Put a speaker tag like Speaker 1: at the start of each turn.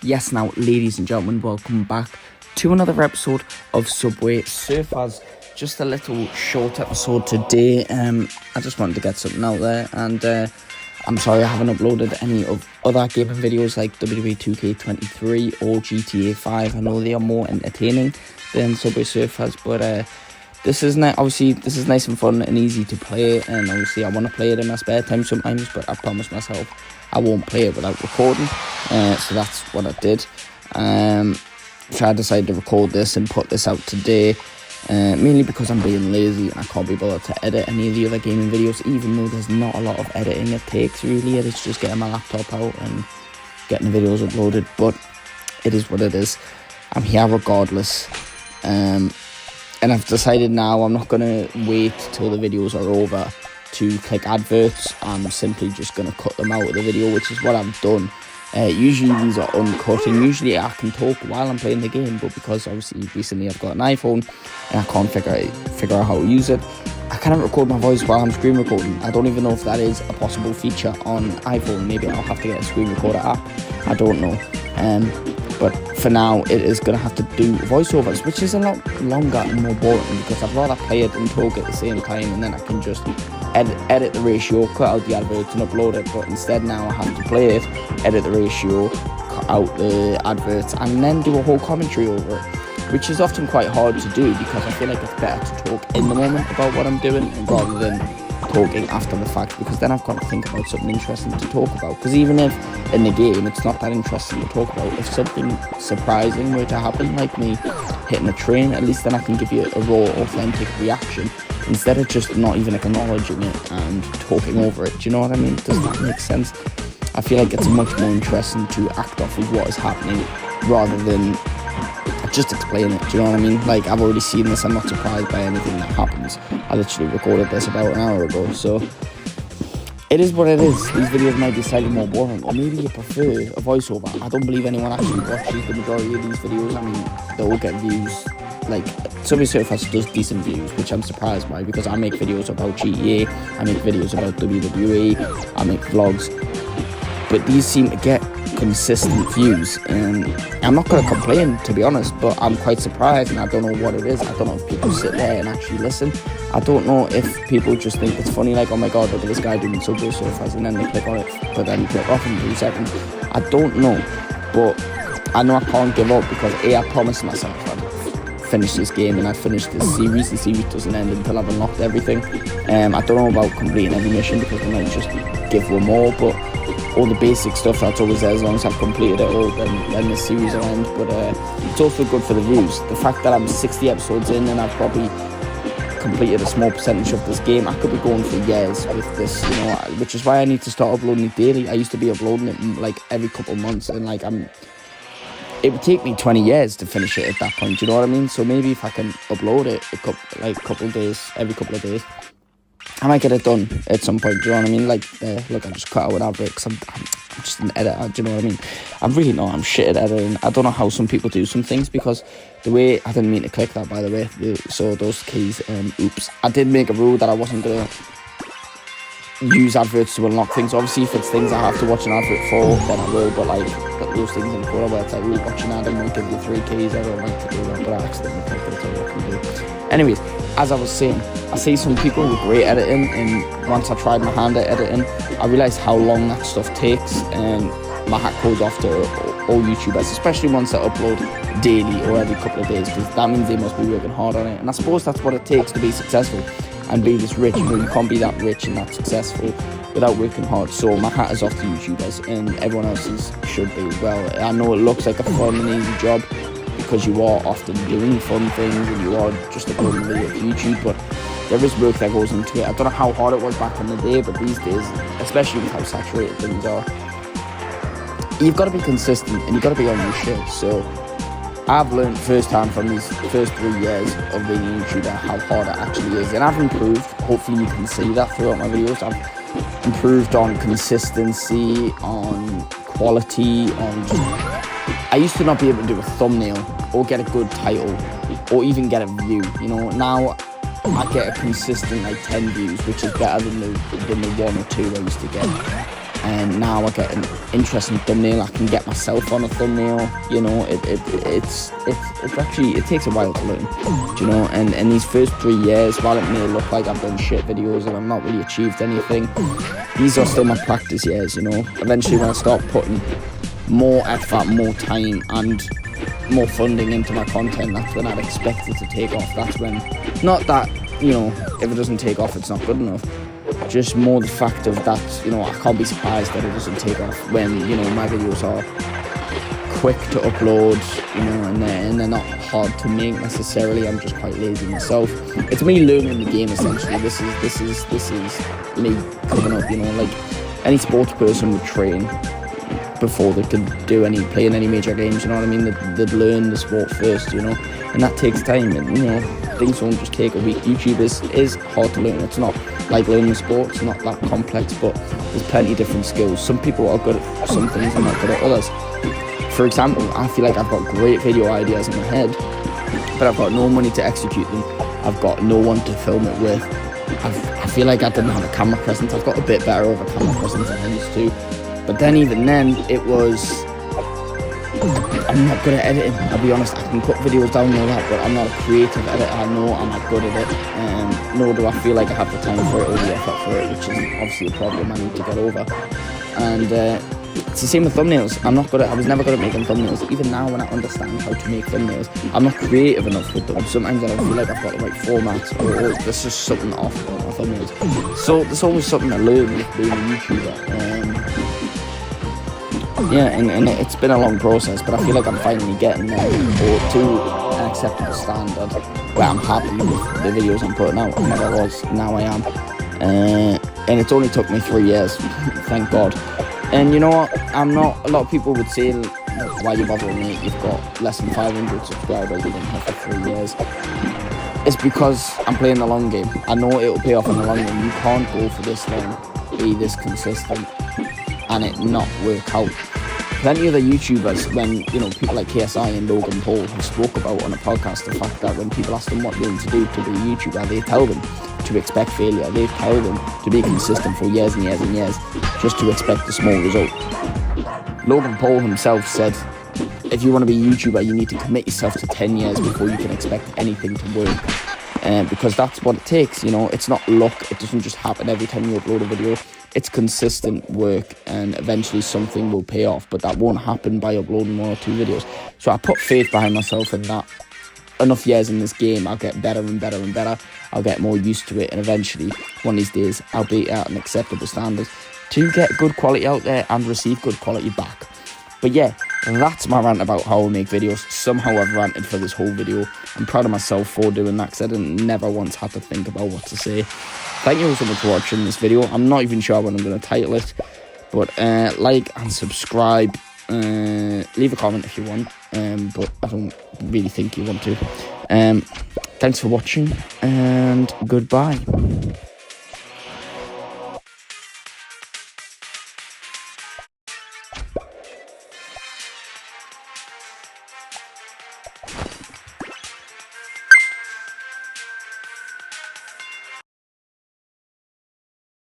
Speaker 1: Yes, now, ladies and gentlemen, welcome back to another episode of Subway Surfers. Just a little short episode today. I just wanted to get something out there, and I'm sorry I haven't uploaded any of other gaming videos like WWE 2K23 or GTA 5. I know they are more entertaining than Subway Surfers, but this is nice and fun and easy to play, and obviously I want to play it in my spare time sometimes, but I promise myself I won't play it without recording, so that's what I did. So I decided to record this and put this out today, mainly because I'm being lazy and I can't be bothered to edit any of the other gaming videos, even though there's not a lot of editing it takes really. It's just getting my laptop out and getting the videos uploaded, but it is what it is. I'm here regardless, and I've decided now I'm not going to wait till the videos are over to click adverts. I'm simply just going to cut them out of the video, which is what I've done. Usually these are uncut, and usually I can talk while I'm playing the game, but because obviously recently I've got an iPhone and I can't figure out how to use it, I cannot record my voice while I'm screen recording. I don't even know if that is a possible feature on iPhone. Maybe I'll have to get a screen recorder app, I don't know. But for now, it is going to have to do voiceovers, which is a lot longer and more boring, because I'd rather play it and talk at the same time, and then I can just edit the ratio, cut out the adverts and upload it. But instead now I have to play it, edit the ratio, cut out the adverts, and then do a whole commentary over it, which is often quite hard to do, because I feel like it's better to talk in the moment about what I'm doing rather than talking after the fact, because then I've got to think about something interesting to talk about. Because even if in the game it's not that interesting to talk about, if something surprising were to happen, like me hitting a train, at least then I can give you a raw, authentic reaction instead of just not even acknowledging it and talking over it. Do you know what I mean? Does that make sense? I feel like it's much more interesting to act off of what is happening rather than just explain it. Do you know what I mean? Like, I've already seen this, I'm not surprised by anything that happens. I literally recorded this about an hour ago, so it is what it is. These videos might be slightly more boring, or maybe you prefer a voiceover. I don't believe anyone actually watches the majority of these videos. I mean, they all get views. Like, Subway Surfers does decent views, which I'm surprised by, because I make videos about GTA, I make videos about WWE, I make vlogs, but these seem to get consistent views, and I'm not going to complain, to be honest, but I'm quite surprised, and I don't know what it is. I don't know if people sit there and actually listen. I don't know if people just think it's funny, like, oh my god, look at this guy doing Subway Surfers, and then they click on it, but then click off in 2 seconds. I don't know, but I know I can't give up, because I promised myself I'd finish this game and I'd finish this series. The series doesn't end until I've unlocked everything. I don't know about completing every mission, because they might just give one more, but all the basic stuff that's always there, as long as I've completed it all, then the series will end. But it's also good for the views. The fact that I'm 60 episodes in and I've probably completed a small percentage of this game, I could be going for years with this, you know, which is why I need to start uploading it daily. I used to be uploading it like every couple of months, and like it would take me 20 years to finish it at that point, you know what I mean? So maybe if I can upload it every couple of days, I might get it done at some point, do you know what I mean? Like, look, I just cut out an advert because I'm just an editor, do you know what I mean? I'm shit at editing. I don't know how some people do some things, because the way, I didn't mean to click that, by the way, so those keys, oops. I did make a rule that I wasn't going to use adverts to unlock things. Obviously, if it's things I have to watch an advert for, then I will, but like, those things in Twitter where it's like, watch an ad and we'll give you 3 keys, I don't like to do that, but I accidentally clicked it, so what can do. Anyways, as I was saying, I see some people with great editing, and once I tried my hand at editing, I realised how long that stuff takes, and my hat goes off to all YouTubers, especially ones that upload daily or every couple of days, because that means they must be working hard on it. And I suppose that's what it takes to be successful and be this rich. You know, you can't be that rich and that successful without working hard. So my hat is off to YouTubers, and everyone else's should be as well. I know it looks like a fun and easy job, because you are often doing fun things and you are just uploading video to YouTube, but there is work that goes into it. I don't know how hard it was back in the day, but these days, especially with how saturated things are, you've got to be consistent and you've got to be on your shit. So I've learned firsthand from these first 3 years of being a YouTuber how hard it actually is, and I've improved. Hopefully you can see that throughout my videos. I've improved on consistency, on quality, on just... I used to not be able to do a thumbnail or get a good title or even get a view, you know. Now I get a consistent like 10 views, which is better than the 1 or 2 I used to get. and now I get an interesting thumbnail. I can get myself on a thumbnail. You know, it's actually, it takes a while to learn. Do you know? And these first 3 years, while it may look like I've done shit videos and I've not really achieved anything, these are still my practice years. You know, eventually when I start putting more effort, more time, and more funding into my content, that's when I'd expect it to take off. That's when, not that, you know, if it doesn't take off, it's not good enough. Just more the fact of that, you know, I can't be surprised that it doesn't take off when, you know, my videos are quick to upload, you know, and they're not hard to make necessarily. I'm just quite lazy myself. It's me learning the game essentially. This is me coming up, you know, like any sports person would train before they could play in any major games, you know what I mean? They'd learn the sport first, you know, and that takes time, and, you know, things won't just take a week. YouTube is hard to learn. It's not like learning sport, it's not that complex, but there's plenty of different skills. Some people are good at some things and not good at others. For example, I feel like I've got great video ideas in my head, but I've got no money to execute them. I've got no one to film it with. I feel like I didn't have a camera presence. I've got a bit better of a camera presence than I used to. But then even then, it was, I'm not good at editing, I'll be honest. I can cut videos down and all that, but I'm not a creative editor. I know I'm not good at it, nor do I feel like I have the time for it or the effort for it, which is obviously a problem I need to get over. And it's the same with thumbnails. I was never good at making thumbnails. Even now when I understand how to make thumbnails, I'm not creative enough with them. Sometimes I don't feel like I've got the right format, or there's just something off with my thumbnails. So there's always something to learn with being a YouTuber. Yeah, and it's been a long process, but I feel like I'm finally getting there, or to an acceptable standard where I'm happy with the videos I'm putting out. I never was, now I am. And it's only took me 3 years, thank God. And you know what, a lot of people would say, why you bothering, mate, you've got less than 500 subscribers, you've been here for 3 years. It's because I'm playing the long game. I know it'll pay off in the long game. You can't go for this long, be this consistent, and it not work out. Plenty of the YouTubers, when, you know, people like KSI and Logan Paul have spoke about on a podcast the fact that when people ask them what they need to do to be a YouTuber, they tell them to expect failure. They tell them to be consistent for years and years and years, just to expect a small result. Logan Paul himself said, if you want to be a YouTuber, you need to commit yourself to 10 years before you can expect anything to work. Because that's what it takes, you know. It's not luck. It doesn't just happen every time you upload a video. It's consistent work, and eventually something will pay off, but that won't happen by uploading 1 or 2 videos. So I put faith behind myself in that. Enough years in this game, I'll get better and better and better. I'll get more used to it, and eventually, one of these days, I'll be at an acceptable standard to get good quality out there and receive good quality back. But yeah, that's my rant about how I make videos. Somehow I've ranted for this whole video. I'm proud of myself for doing that, because I never once had to think about what to say. Thank you all so much for watching this video. I'm not even sure what I'm going to title it, but like and subscribe. Leave a comment if you want, but I don't really think you want to. Thanks for watching, and goodbye.